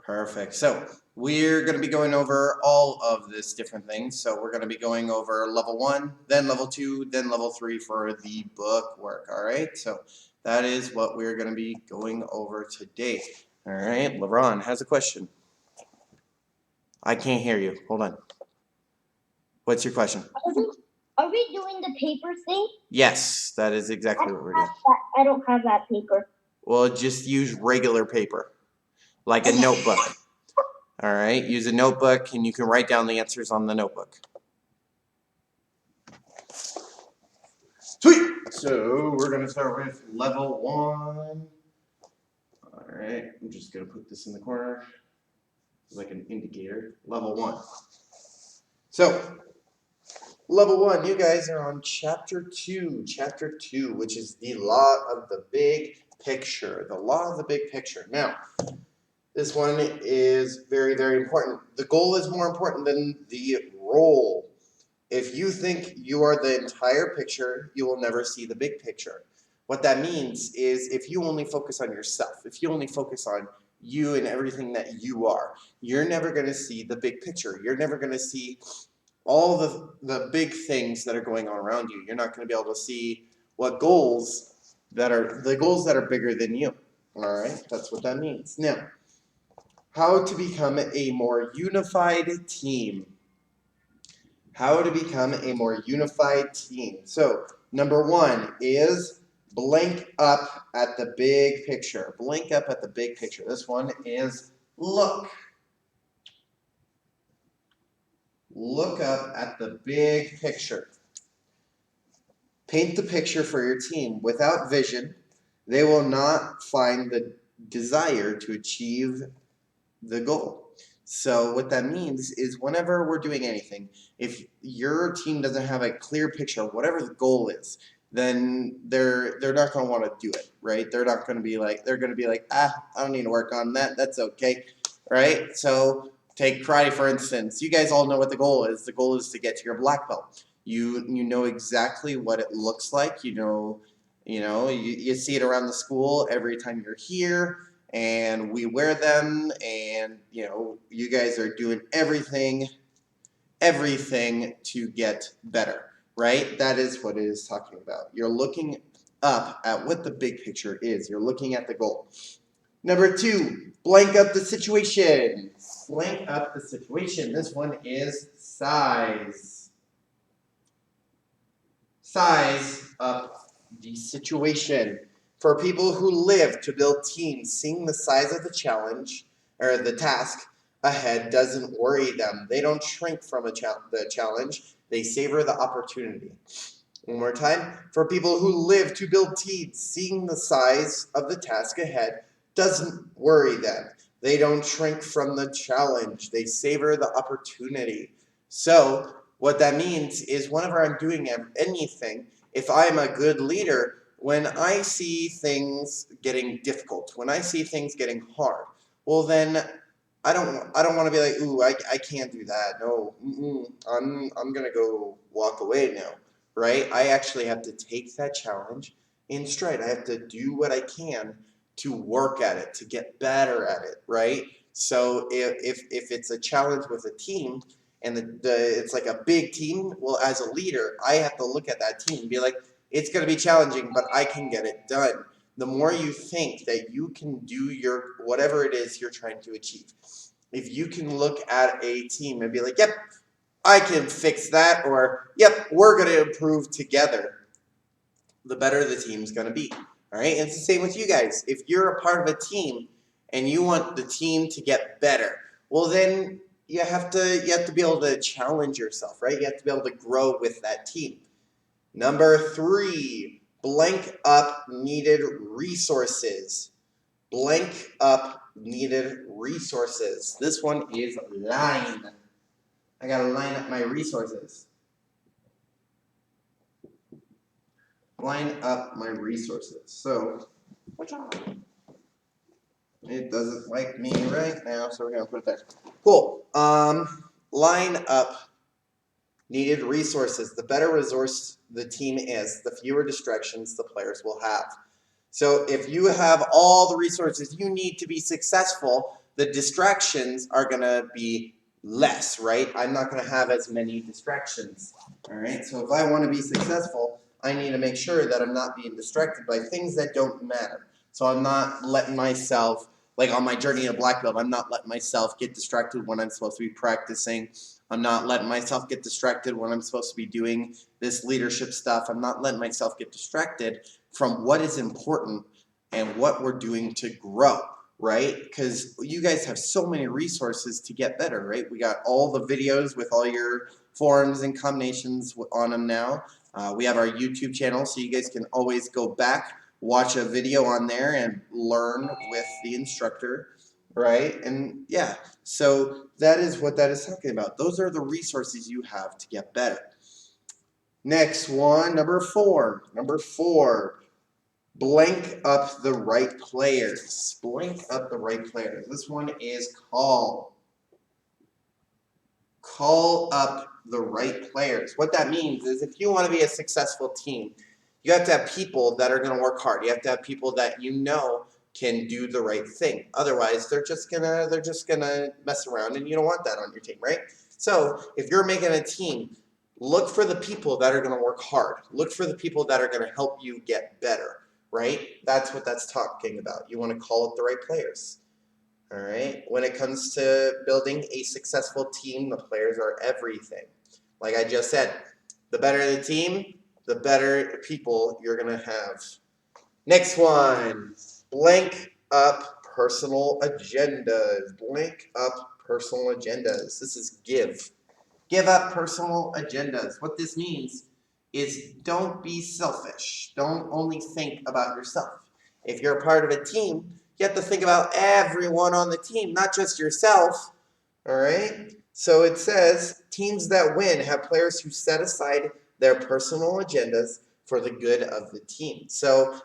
Perfect. So we're going to be going over all of this different things. So we're going to be going over level 1, then level 2, then level 3 for the book work. All right. So that is what we're going to be going over today. All right. LeBron has a question. I can't hear you. Hold on. What's your question? Are we doing the paper thing? Yes, that is exactly what we're doing. I don't have that paper. Well, just use regular paper, like a notebook. All right, use a notebook and you can write down the answers on the notebook. Sweet! So we're gonna start with level 1. All right, I'm just gonna put this in the corner like an indicator. Level 1. So, level 1, you guys are on chapter 2, which is the law of the big picture. The law of the big picture. Now, this one is very, very important. The goal is more important than the role. If you think you are the entire picture, you will never see the big picture. What that means is if you only focus on yourself, if you only focus on you and everything that you are, you're never going to see the big picture. You're never going to see all the big things that are going on around you. You're not going to be able to see what goals that are bigger than you. All right, that's what that means. Now, how to become a more unified team. How to become a more unified team. So, number 1 is blank up at the big picture. Blank up at the big picture. This one is look. Look up at the big picture. Paint the picture for your team. Without vision, they will not find the desire to achieve the goal. So what that means is whenever we're doing anything, if your team doesn't have a clear picture of whatever the goal is, then they're not going to want to do it, right? They're not going to be like, they're going to be like, I don't need to work on that. That's okay, right? So take karate, for instance. You guys all know what the goal is. The goal is to get to your black belt. You know exactly what it looks like. You see it around the school every time you're here, and we wear them, and you guys are doing everything to get better, right? That is what it is talking about. You're looking up at what the big picture is. You're looking at the goal. Number 2, blank up the situation. Blank up the situation. This one is size. Size up the situation. For people who live to build teams, seeing the size of the challenge or the task ahead doesn't worry them. They don't shrink from the challenge. They savor the opportunity. One more time. For people who live to build teams, seeing the size of the task ahead doesn't worry them. They don't shrink from the challenge. They savor the opportunity. So what that means is whenever I'm doing anything, if I'm a good leader, when I see things getting difficult, when I see things getting hard, well then I don't want to be like, ooh, I can't do that. No, I'm gonna go walk away now, right? I actually have to take that challenge in stride. I have to do what I can to work at it, to get better at it, right? So if it's a challenge with a team and it's like a big team, well, as a leader, I have to look at that team and be like, it's going to be challenging, but I can get it done. The more you think that you can do whatever it is you're trying to achieve, if you can look at a team and be like, yep, I can fix that, or yep, we're going to improve together, the better the team's going to be. All right, and it's the same with you guys. If you're a part of a team and you want the team to get better, well then you have to be able to challenge yourself, right? You have to be able to grow with that team. Number 3, blank up needed resources. Blank up needed resources. This one is line. I gotta line up my resources. Line up my resources. So, it doesn't like me right now, so we're gonna put it there. Cool. Line up needed resources. The better resource the team is, the fewer distractions the players will have. So if you have all the resources you need to be successful, the distractions are gonna be less, right? I'm not gonna have as many distractions. All right. So if I want to be successful, I need to make sure that I'm not being distracted by things that don't matter. So I'm not letting myself, like on my journey to black belt, I'm not letting myself get distracted when I'm supposed to be practicing. I'm not letting myself get distracted when I'm supposed to be doing this leadership stuff. I'm not letting myself get distracted from what is important and what we're doing to grow, right? Because you guys have so many resources to get better, right? We got all the videos with all your forms and combinations on them now. We have our YouTube channel, so you guys can always go back, watch a video on there, and learn with the instructor, right? And yeah, so that is what that is talking about. Those are the resources you have to get better. Next one, number four. Number four, blank up the right players. Blank up the right players. This one is call. Call up the right players. What that means is if you want to be a successful team, you have to have people that are going to work hard. You have to have people that you know can do the right thing. Otherwise, they're just gonna mess around, and you don't want that on your team, right? So if you're making a team, look for the people that are going to work hard. Look for the people that are going to help you get better, right? That's what that's talking about. You want to call up the right players. All right. When it comes to building a successful team, the players are everything. Like I just said, the better the team, the better people you're going to have. Next one, blank up personal agendas. Blank up personal agendas. This is give. Give up personal agendas. What this means is don't be selfish. Don't only think about yourself. If you're a part of a team, you have to think about everyone on the team, not just yourself. All right? So it says teams that win have players who set aside their personal agendas for the good of the team. So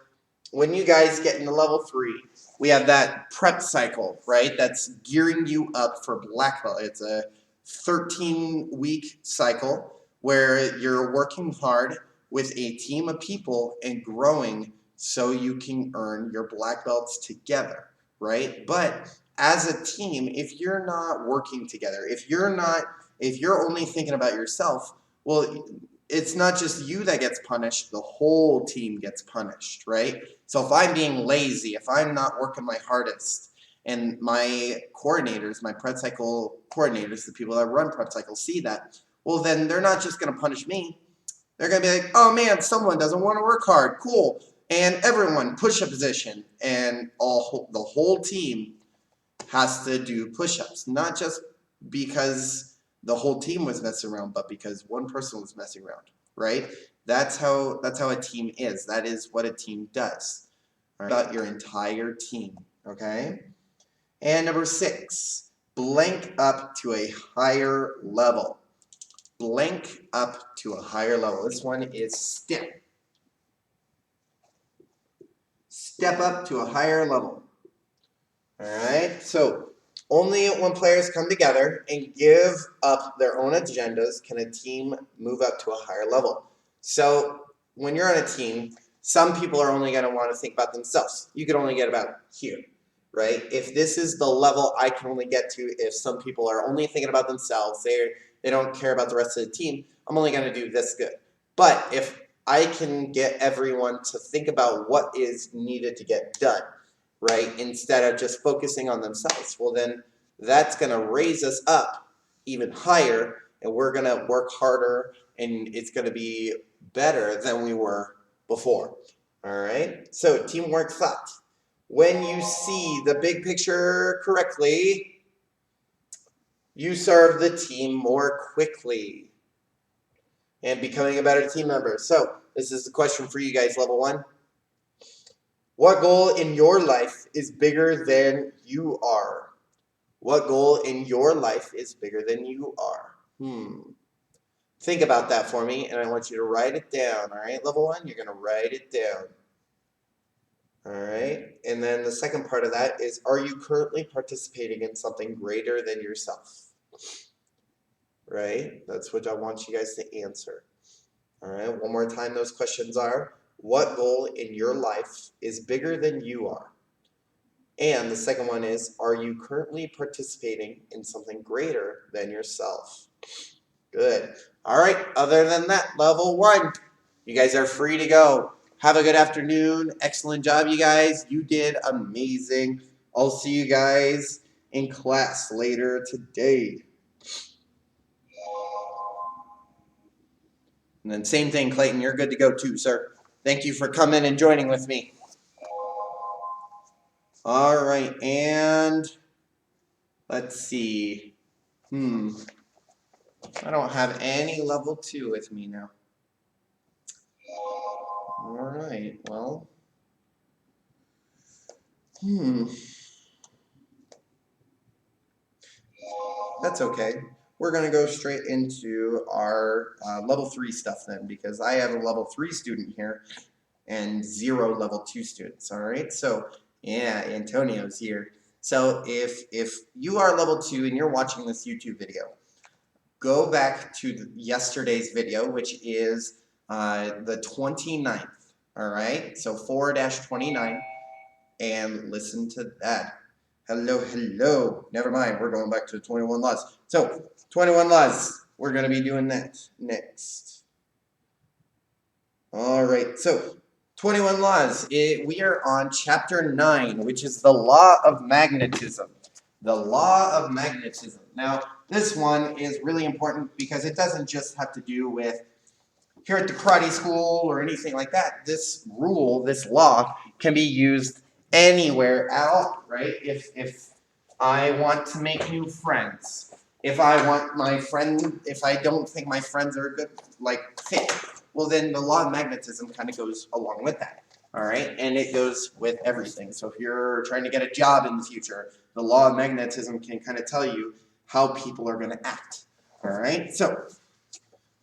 when you guys get into level 3, we have that prep cycle, right? That's gearing you up for black belt. It's a 13-week cycle where you're working hard with a team of people and growing so you can earn your black belts together, right? But as a team, if you're not working together, if you're only thinking about yourself, well, it's not just you that gets punished, the whole team gets punished, right? So if I'm being lazy, if I'm not working my hardest, and my coordinators, my prep cycle coordinators, the people that run prep cycles see that, well, then they're not just going to punish me. They're going to be like, oh man, someone doesn't want to work hard. Cool. And everyone push a position, and the whole team has to do push-ups, not just because the whole team was messing around, but because one person was messing around, right? That's how a team is. That is what a team does. All right? About your entire team, okay? And number 6, blank up to a higher level. Blank up to a higher level. This one is step. Step up to a higher level. All right, so only when players come together and give up their own agendas can a team move up to a higher level. So when you're on a team, some people are only going to want to think about themselves. You can only get about here, right? If this is the level I can only get to, if some people are only thinking about themselves, they don't care about the rest of the team, I'm only going to do this good. But if I can get everyone to think about what is needed to get done, right, instead of just focusing on themselves, well then that's going to raise us up even higher, and we're going to work harder, and it's going to be better than we were before. All right, so teamwork thought. When you see the big picture correctly, you serve the team more quickly and becoming a better team member. So this is the question for you guys, level 1. What goal in your life is bigger than you are? What goal in your life is bigger than you are? Think about that for me, and I want you to write it down. All right, level 1, you're going to write it down. All right, and then the second part of that is, are you currently participating in something greater than yourself? Right, that's what I want you guys to answer. All right, one more time, those questions are, what goal in your life is bigger than you are? And the second one is, are you currently participating in something greater than yourself? Good. All right, other than that, level 1, you guys are free to go. Have a good afternoon. Excellent job, you guys. You did amazing. I'll see you guys in class later today. And then same thing, Clayton, you're good to go too, sir. Thank you for coming and joining with me. All right, and let's see. I don't have any level 2 with me now. All right, well. That's okay. We're going to go straight into our level 3 stuff then, because I have a level 3 student here and 0 level 2 students. All right, so yeah, Antonio's here. So if you are level 2 and you're watching this YouTube video, go back to yesterday's video, which is the 29th. All right, so 4-29, and listen to that. Hello, hello. Never mind, we're going back to 21 laws. So, 21 laws. We're going to be doing that next. All right, so 21 laws. We are on chapter 9, which is the law of magnetism. The law of magnetism. Now, this one is really important because it doesn't just have to do with here at the karate school or anything like that. This rule, this law, can be used anywhere at all, right? If I want to make new friends, if I want my friend, if I don't think my friends are a good fit, well then the law of magnetism kind of goes along with that. All right, and it goes with everything. So if you're trying to get a job in the future, the law of magnetism can kind of tell you how people are going to act. All right, so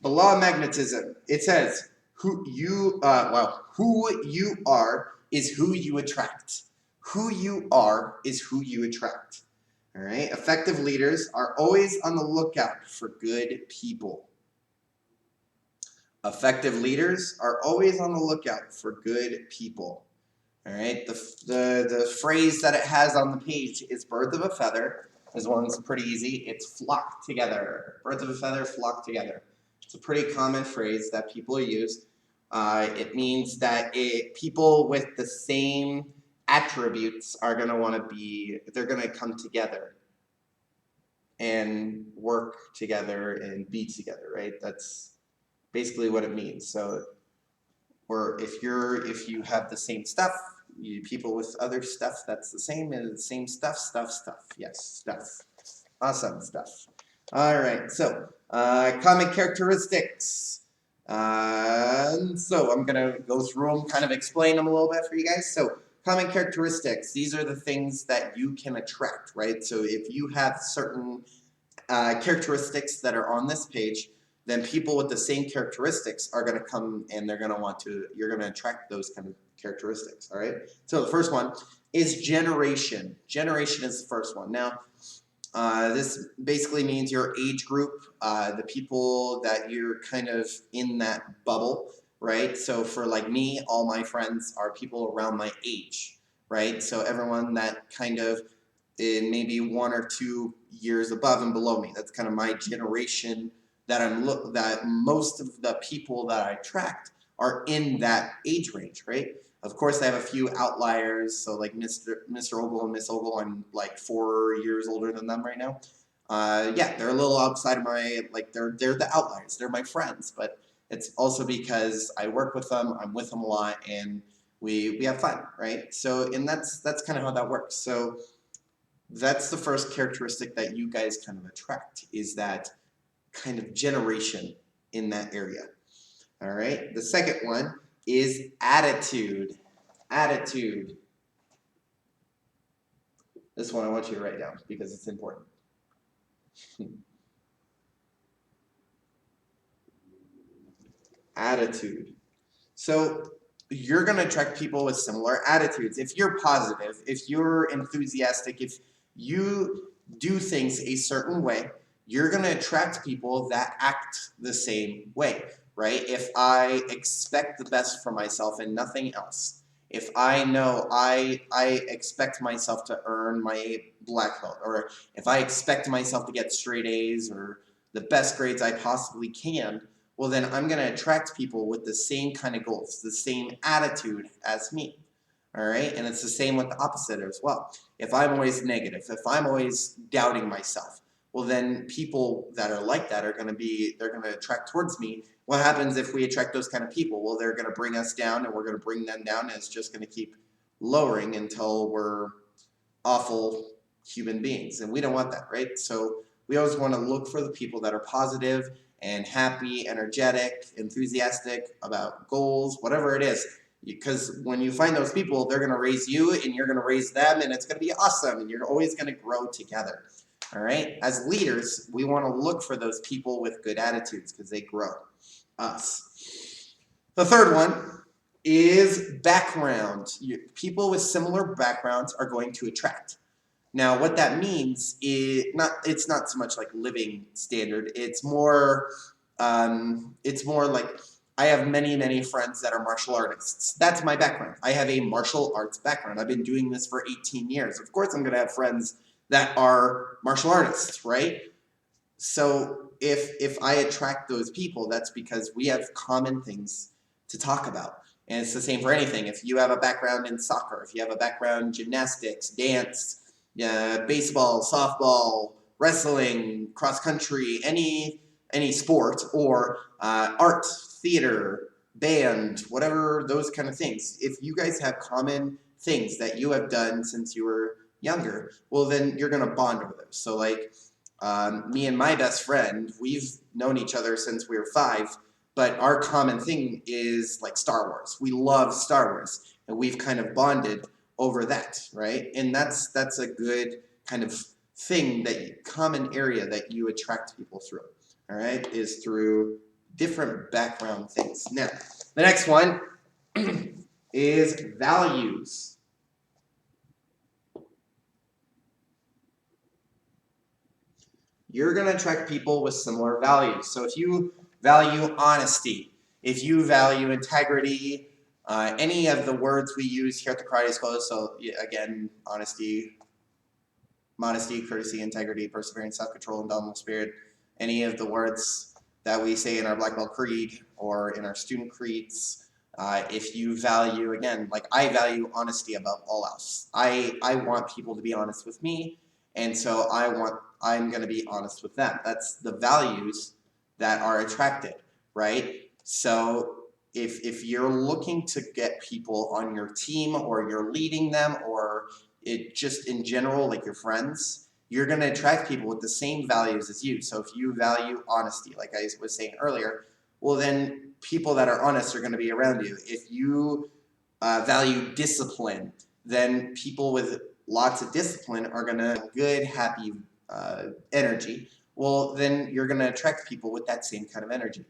the law of magnetism, it says who you are is who you attract. Who you are is who you attract. All right. Effective leaders are always on the lookout for good people. Effective leaders are always on the lookout for good people. All right. The phrase that it has on the page is "birds of a feather." This one's pretty easy. It's "flock together." Birds of a feather flock together. It's a pretty common phrase that people use. It means that people with the same attributes are going to want to they're going to come together and work together and be together, right? That's basically what it means. So, or if you have the same stuff, people with other stuff that's the same and the same stuff. Yes, stuff. Awesome stuff. All right, so common characteristics. So I'm gonna go through them, kind of explain them a little bit for you guys. So common characteristics, these are the things that you can attract, right? So if you have certain characteristics that are on this page, then people with the same characteristics are gonna come and they're gonna you're gonna attract those kind of characteristics, all right? So the first one is generation. Generation is the first one. Now, this basically means your age group, the people that you're kind of in that bubble, right? So for like me, all my friends are people around my age, right? So everyone that kind of in maybe 1 or 2 years above and below me, that's kind of my generation that that most of the people that I attract are in that age range, right? Of course, I have a few outliers. So like Mr. Ogle and Miss Ogle, I'm like 4 years older than them right now. Yeah, they're a little outside of they're the outliers. They're my friends, but it's also because I work with them, I'm with them a lot, and we have fun, right? So, and that's kind of how that works. So that's the first characteristic that you guys kind of attract, is that kind of generation in that area. All right, the second one is attitude. Attitude. This one I want you to write down because it's important. Attitude. So you're going to attract people with similar attitudes. If you're positive, if you're enthusiastic, if you do things a certain way, you're going to attract people that act the same way, right? If I expect the best for myself and nothing else, If I know I expect myself to earn my black belt, or if I expect myself to get straight A's or the best grades I possibly can, well then I'm going to attract people with the same kind of goals, the same attitude as me. All right? And it's the same with the opposite as well. If I'm always negative, if I'm always doubting myself, well then people that are like that are going to they're going to attract towards me. What happens if we attract those kind of people? Well, they're going to bring us down, and we're going to bring them down, and it's just going to keep lowering until we're awful human beings, and we don't want that, right? So we always want to look for the people that are positive and happy, energetic, enthusiastic about goals, whatever it is. Because when you find those people, they're going to raise you, and you're going to raise them, and it's going to be awesome, and you're always going to grow together. All right? As leaders, we want to look for those people with good attitudes because they grow us. The third one is background. People with similar backgrounds are going to attract. Now, what that means is it's not so much like living standard. It's more like I have many friends that are martial artists. That's my background. I have a martial arts background. I've been doing this for 18 years. Of course, I'm going to have friends that are martial artists, right? So if I attract those people, that's because we have common things to talk about. And it's the same for anything. If you have a background in soccer, if you have a background in gymnastics, dance, baseball, softball, wrestling, cross country, any sport, or art, theater, band, whatever, those kind of things. If you guys have common things that you have done since you were younger, well then you're gonna bond over those. So like me and my best friend, we've known each other since we were 5, but our common thing is like Star Wars. We love Star Wars, and we've kind of bonded over that, right? And that's a good kind of thing, that common area that you attract people through, all right, is through different background things. Now, the next one is values. You're going to attract people with similar values. So if you value honesty, if you value integrity, any of the words we use here at the Karate School, so again, honesty, modesty, courtesy, integrity, perseverance, self-control, indomitable spirit, any of the words that we say in our Black Belt Creed or in our student creeds, if you value, again, like I value honesty above all else. I want people to be honest with me, and so I'm going to be honest with them. That's the values that are attracted, right? So if you're looking to get people on your team, or you're leading them, or it just in general, like your friends, you're going to attract people with the same values as you. So if you value honesty, like I was saying earlier, well then people that are honest are going to be around you. If you value discipline, then people with lots of discipline are going to have good, happy energy. Well, then you're going to attract people with that same kind of energy.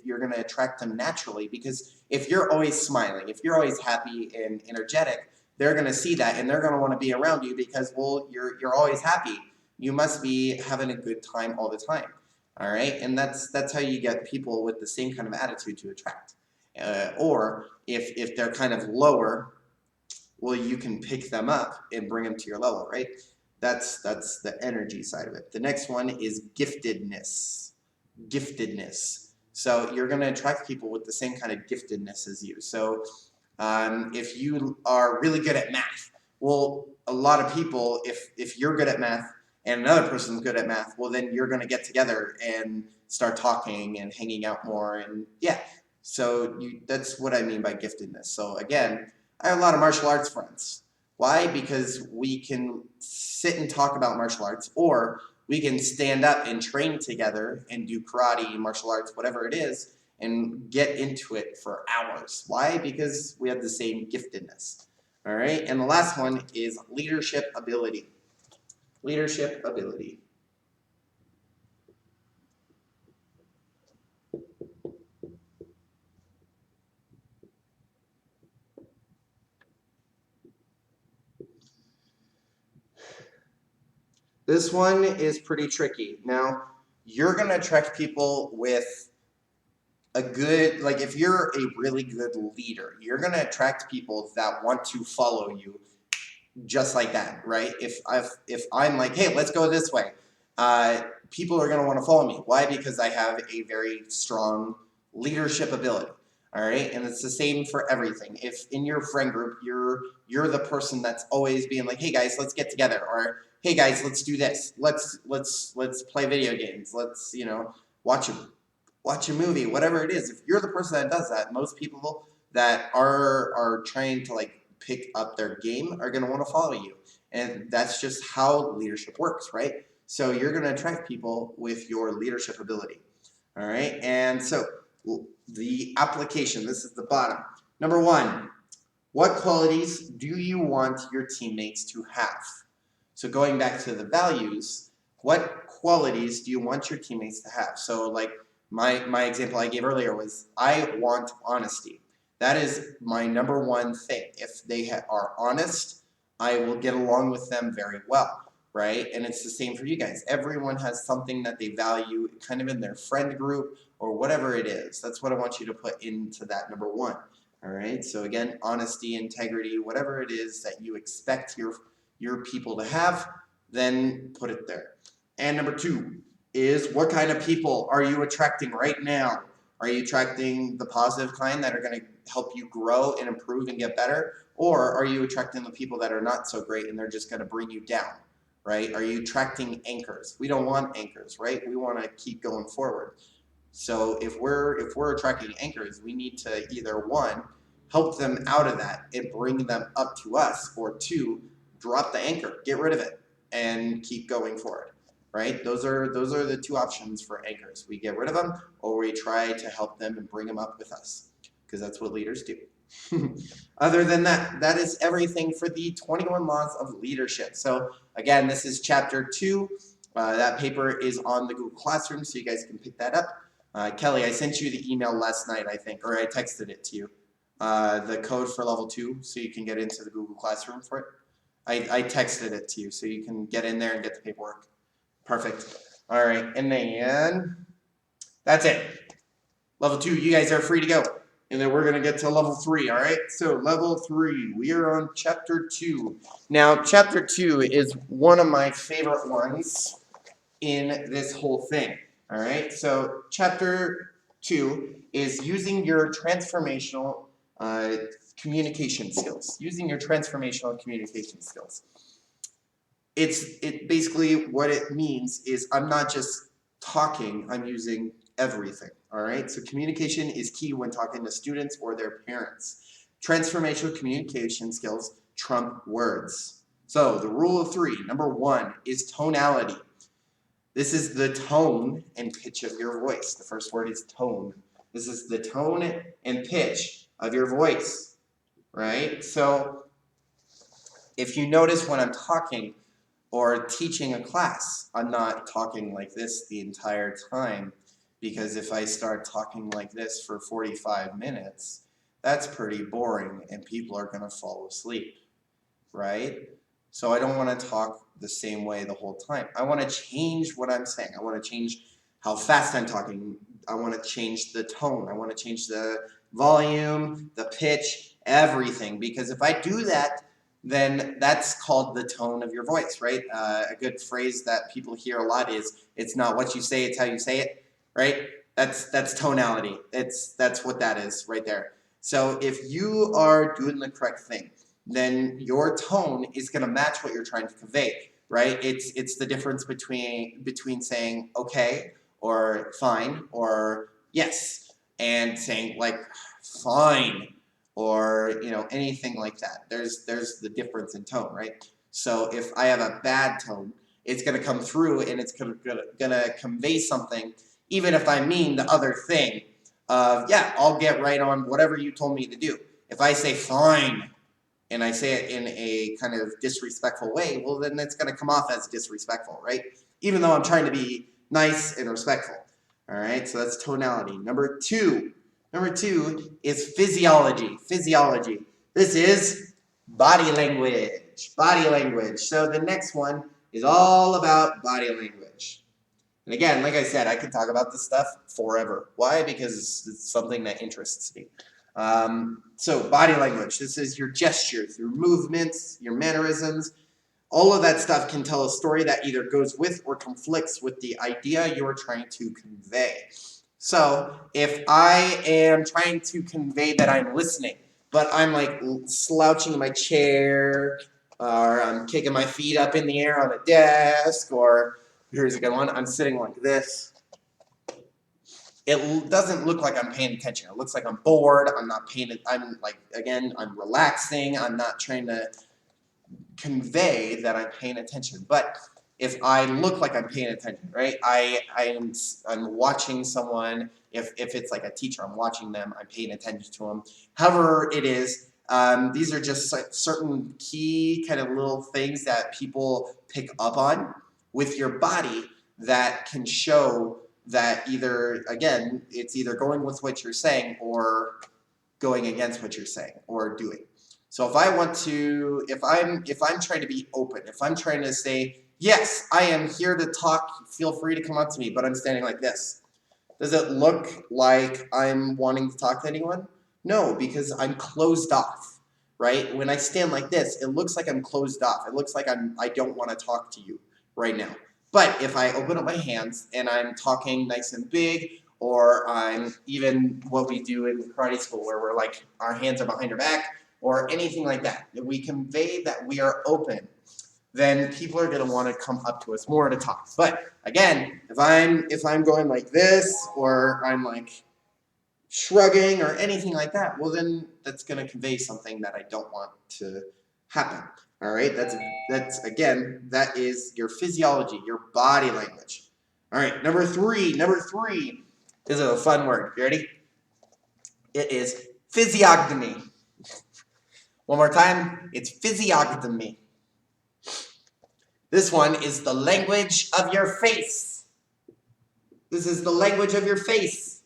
You're going to attract them naturally, because if you're always smiling, if you're always happy and energetic, they're going to see that, and they're going to want to be around you because, well, you're always happy. You must be having a good time all the time. All right, and that's how you get people with the same kind of attitude to attract. Or if they're kind of lower, well, you can pick them up and bring them to your level, right? That's the energy side of it. The next one is giftedness. Giftedness. So you're going to attract people with the same kind of giftedness as you. So if you are really good at math, well, a lot of people, if you're good at math and another person's good at math, well, then you're going to get together and start talking and hanging out more. And yeah, so that's what I mean by giftedness. So again, I have a lot of martial arts friends. Why? Because we can sit and talk about martial arts, or we can stand up and train together and do karate, martial arts, whatever it is, and get into it for hours. Why? Because we have the same giftedness. All right, and the last one is leadership ability. Leadership ability. This one is pretty tricky. Now, you're going to attract people with a good, like if you're a really good leader, you're going to attract people that want to follow you just like that, right? If I'm like, hey, let's go this way, people are going to want to follow me. Why? Because I have a very strong leadership ability. All right, and it's the same for everything. If in your friend group you're the person that's always being like, hey guys, let's get together, or hey guys, let's do this. Let's play video games. Let's watch a watch a movie, whatever it is. If you're the person that does that, most people that are trying to like pick up their game are going to want to follow you, and that's just how leadership works, right? So you're going to attract people with your leadership ability. All right, and so the application. This is the bottom. Number one, what qualities do you want your teammates to have? So going back to the values, what qualities do you want your teammates to have? So like my example I gave earlier was I want honesty. That is my number one thing. If they are honest, I will get along with them very well, right? And it's the same for you guys. Everyone has something that they value kind of in their friend group or whatever it is. That's what I want you to put into that number one. All right. So again, honesty, integrity, whatever it is that you expect your people to have, then put it there. And number two is what kind of people are you attracting right now? Are you attracting the positive kind that are going to help you grow and improve and get better? Or are you attracting the people that are not so great and they're just going to bring you down, right? Are you attracting anchors? We don't want anchors, right? We want to keep going forward. So if we're attracting anchors, we need to either one, help them out of that and bring them up to us, or two, drop the anchor, get rid of it, and keep going forward. Right? Those are the two options for anchors. We get rid of them, or we try to help them and bring them up with us, because that's what leaders do. Other than that, that is everything for the 21 Laws of Leadership. So again, this is chapter 2. That paper is on the Google Classroom, so you guys can pick that up. Kelly, I sent you the email last night, I think, or I texted it to you. The code for level 2, so you can get into the Google Classroom for it. I texted it to you, so you can get in there and get the paperwork. Perfect. All right, and then that's it. Level 2, you guys are free to go. And then we're going to get to level 3, all right? So level 3, we are on chapter 2. Now, chapter 2 is one of my favorite ones in this whole thing, all right? So chapter 2 is using your transformational communication skills. Using your transformational communication skills. It basically what it means is I'm not just talking, I'm using everything, all right? So communication is key when talking to students or their parents. Transformational communication skills trump words. So the rule of 3, number 1 is tonality. This is the tone and pitch of your voice. The first word is tone. This is the tone and pitch of your voice, right? So if you notice when I'm talking or teaching a class, I'm not talking like this the entire time, because if I start talking like this for 45 minutes, that's pretty boring and people are going to fall asleep, right? So I don't want to talk the same way the whole time. I want to change what I'm saying. I want to change how fast I'm talking. I want to change the tone. I want to change the volume, the pitch, everything. Because if I do that, then that's called the tone of your voice, right? A good phrase that people hear a lot is, it's not what you say, it's how you say it, right? That's tonality. That's what that is right there. So if you are doing the correct thing, then your tone is going to match what you're trying to convey, right? It's the difference between saying okay or fine or yes, and saying like fine or anything like that. There's the difference in tone, right? So if I have a bad tone, it's going to come through and it's going to convey something, even if I mean the other thing of, yeah, I'll get right on whatever you told me to do. If I say fine and I say it in a kind of disrespectful way, well, then it's going to come off as disrespectful, right? Even though I'm trying to be nice and respectful. All right, so that's tonality. Number two is physiology. Physiology. This is body language. Body language. So the next one is all about body language. And again, like I said, I could talk about this stuff forever. Why? Because it's something that interests me. So body language, this is your gestures, your movements, your mannerisms. All of that stuff can tell a story that either goes with or conflicts with the idea you're trying to convey. So if I am trying to convey that I'm listening, but I'm like slouching in my chair, or I'm kicking my feet up in the air on a desk, or here's a good one, I'm sitting like this. It doesn't look like I'm paying attention. It looks like I'm bored. I'm not paying it. I'm like, again, I'm relaxing. I'm not trying to convey that I'm paying attention. But if I look like I'm paying attention, right? I'm watching someone. If it's like a teacher, I'm watching them. I'm paying attention to them. However it is, these are just certain key kind of little things that people pick up on with your body that can show that either, again, it's either going with what you're saying or going against what you're saying or doing. So if I want to, if I'm trying to be open, if I'm trying to say, yes, I am here to talk, feel free to come up to me, but I'm standing like this. Does it look like I'm wanting to talk to anyone? No, because I'm closed off, right? When I stand like this, it looks like I'm closed off. It looks like I don't want to talk to you right now. But if I open up my hands and I'm talking nice and big, or I'm even what we do in karate school where we're like, our hands are behind our back, or anything like that, if we convey that we are open, then people are going to want to come up to us more to talk. But again, if I'm going like this, or I'm like shrugging or anything like that, well then that's going to convey something that I don't want to happen. All right, that's again, that is your physiology, your body language. All right, number three. This is a fun word. You ready? It is physiognomy. One more time. It's physiognomy. This one is the language of your face. This is the language of your face.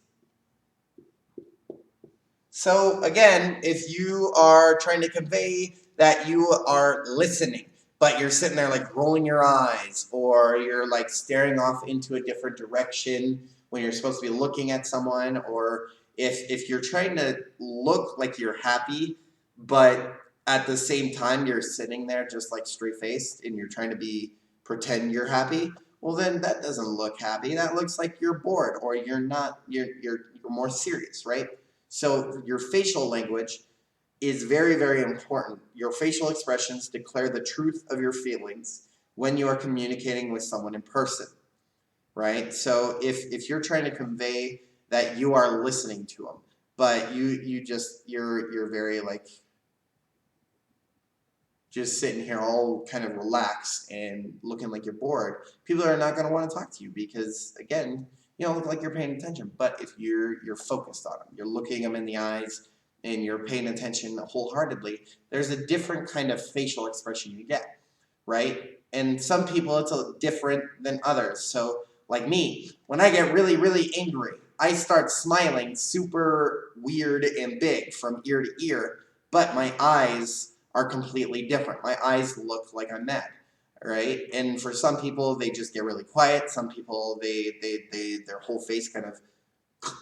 So again, if you are trying to convey that you are listening, but you're sitting there like rolling your eyes, or you're like staring off into a different direction when you're supposed to be looking at someone, or if you're trying to look like you're happy, but at the same time you're sitting there just like straight faced and you're trying to pretend you're happy, well then that doesn't look happy. That looks like you're bored, or you're not, you're more serious, right? So your facial language is very, very important. Your facial expressions declare the truth of your feelings when you are communicating with someone in person, right? So if you're trying to convey that you are listening to them, but you're very like just sitting here all kind of relaxed and looking like you're bored, people are not going to want to talk to you because, again, you don't look like you're paying attention. But if you're focused on them, you're looking them in the eyes, and you're paying attention wholeheartedly, there's a different kind of facial expression you get, right? And some people, it's a different than others. So, like me, when I get really, really angry, I start smiling super weird and big from ear to ear, but my eyes are completely different. My eyes look like I'm mad, right? And for some people, they just get really quiet. Some people, their whole face kind of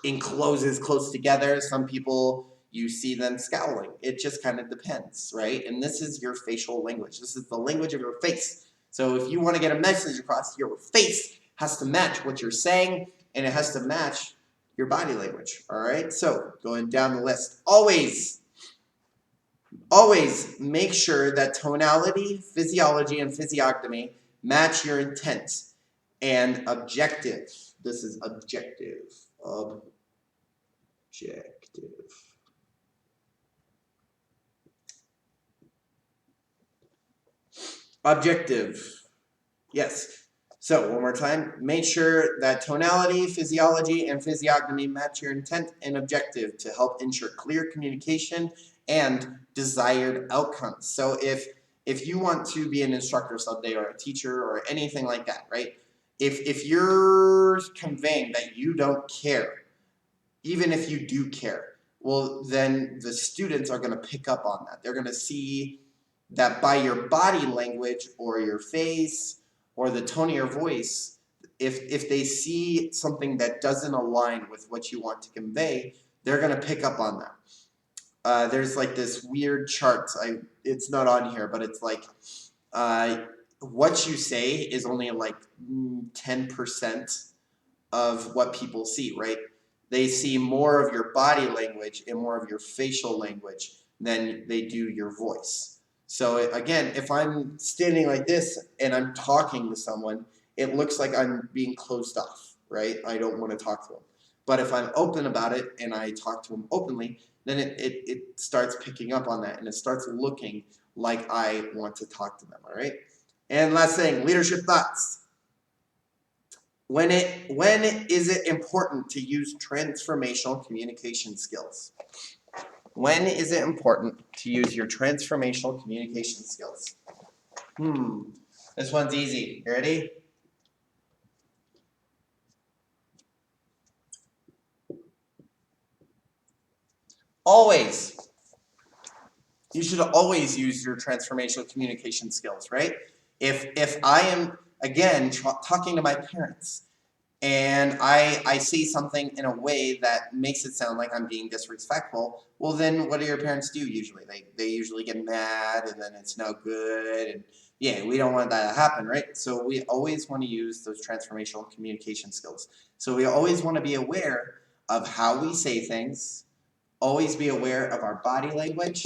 encloses close together. Some people, you see them scowling. It just kind of depends, right? And this is your facial language. This is the language of your face. So if you want to get a message across, your face has to match what you're saying, and it has to match your body language, all right? So going down the list, always make sure that tonality, physiology, and physiognomy match your intent and objective. This is objective. Objective. Yes. So one more time, make sure that tonality, physiology, and physiognomy match your intent and objective to help ensure clear communication and desired outcomes. So if you want to be an instructor someday, or a teacher, or anything like that, right? If you're conveying that you don't care, even if you do care, well, then the students are going to pick up on that. They're going to see that by your body language, or your face, or the tone of your voice, if they see something that doesn't align with what you want to convey, they're gonna pick up on that. There's like this weird chart. It's not on here, but it's like what you say is only like 10% of what people see, right? They see more of your body language and more of your facial language than they do your voice. So again, if I'm standing like this and I'm talking to someone, it looks like I'm being closed off, right? I don't want to talk to them. But if I'm open about it and I talk to them openly, then it starts picking up on that and it starts looking like I want to talk to them, all right? And last thing, leadership thoughts. When is it important to use transformational communication skills? When is it important to use your transformational communication skills? This one's easy. You ready? Always. You should always use your transformational communication skills, right? If I am, again, talking to my parents, and I say something in a way that makes it sound like I'm being disrespectful, well then what do your parents do usually? They usually get mad and then it's no good, and yeah, we don't want that to happen, right? So we always want to use those transformational communication skills. So we always want to be aware of how we say things, always be aware of our body language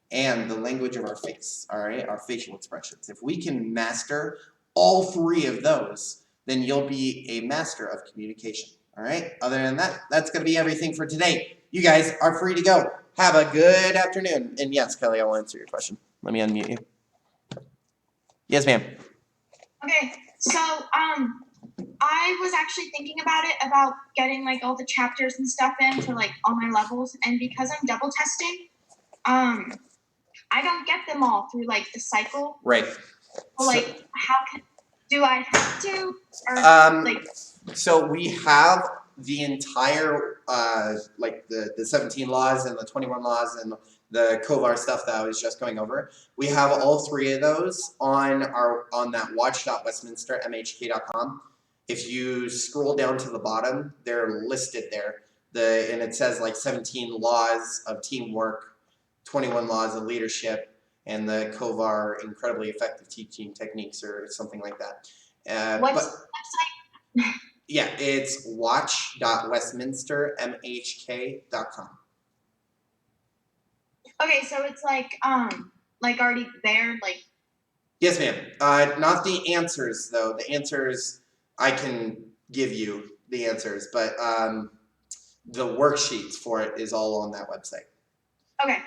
and the language of our face, all right, our facial expressions. If we can master all three of those, then you'll be a master of communication, all right? Other than that, that's going to be everything for today. You guys are free to go. Have a good afternoon. And yes, Kelly, I'll answer your question. Let me unmute you. Yes, ma'am. Okay, so I was actually thinking about it, about getting like all the chapters and stuff in for like all my levels, and because I'm double testing, I don't get them all through like the cycle. Right. So, like, do I have to, or like? So we have the entire like the 17 laws and the 21 laws and the Kovar stuff that I was just going over. We have all three of those on that watch.westminstermhk.com. If you scroll down to the bottom, they're listed there. And it says like 17 laws of teamwork, 21 laws of leadership, and the Kovar incredibly effective teaching techniques or something like that. What's the website? Yeah, it's watch.westminstermhk.com. Okay, so it's like already there, like. Yes, ma'am. Not the answers though. The answers I can give you the answers, but the worksheets for it is all on that website. Okay.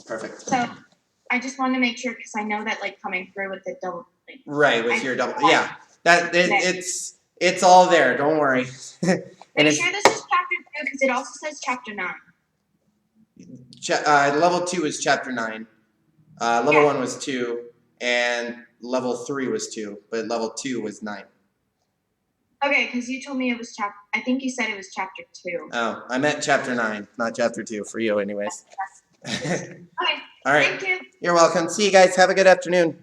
Perfect. So I just wanted to make sure because I know that like coming through with the double. Like, right, with your double. Yeah, it's all there. Don't worry. And make sure this is chapter 2 because it also says chapter 9. Level 2 is chapter 9. Level 1 was 2, and level 3 was 2, but level 2 was 9. Okay, because you told me it was chapter. I think you said it was chapter 2. Oh, I meant chapter 9, not chapter 2 for you, anyways. Okay. All right. Thank you. You're welcome. See you guys. Have a good afternoon.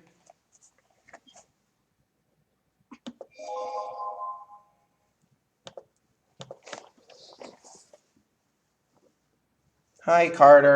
Hi, Carter.